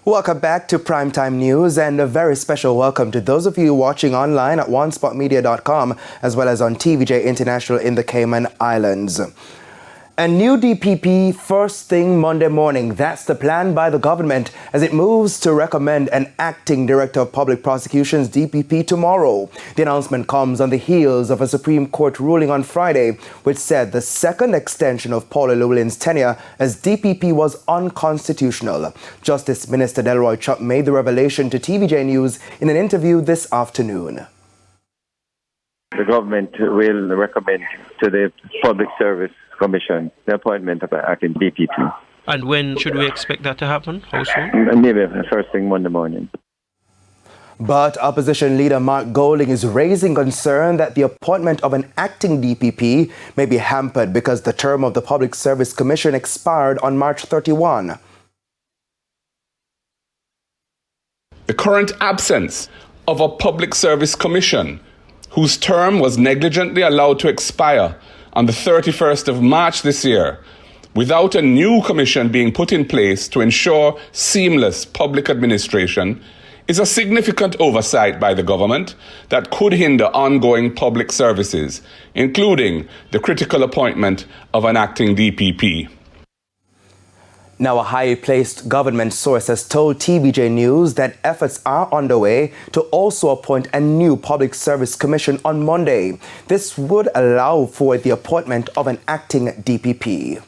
Welcome back to Primetime News, and a very special welcome to those of you watching online at onespotmedia.com as well as on TVJ International in the Cayman Islands. A new DPP first thing Monday morning. That's the plan by the government as it moves to recommend an acting Director of Public Prosecutions DPP tomorrow. The announcement comes on the heels of a Supreme Court ruling on Friday which said the second extension of Paul Llewellyn's tenure as DPP was unconstitutional. Justice Minister Delroy Chuck made the revelation to TVJ News in an interview this afternoon. The government will recommend to the Public Service Commission the appointment of an acting DPP. And when should we expect that to happen? How soon? Maybe first thing Monday morning. But opposition leader Mark Golding is raising concern that the appointment of an acting DPP may be hampered because the term of the Public Service Commission expired on March 31. The current absence of a Public Service Commission whose term was negligently allowed to expire on the 31st of March this year, without a new commission being put in place to ensure seamless public administration, is a significant oversight by the government that could hinder ongoing public services, including the critical appointment of an acting DPP. Now, a high-placed government source has told TVJ News that efforts are underway to also appoint a new Public Service Commission on Monday. This would allow for the appointment of an acting DPP.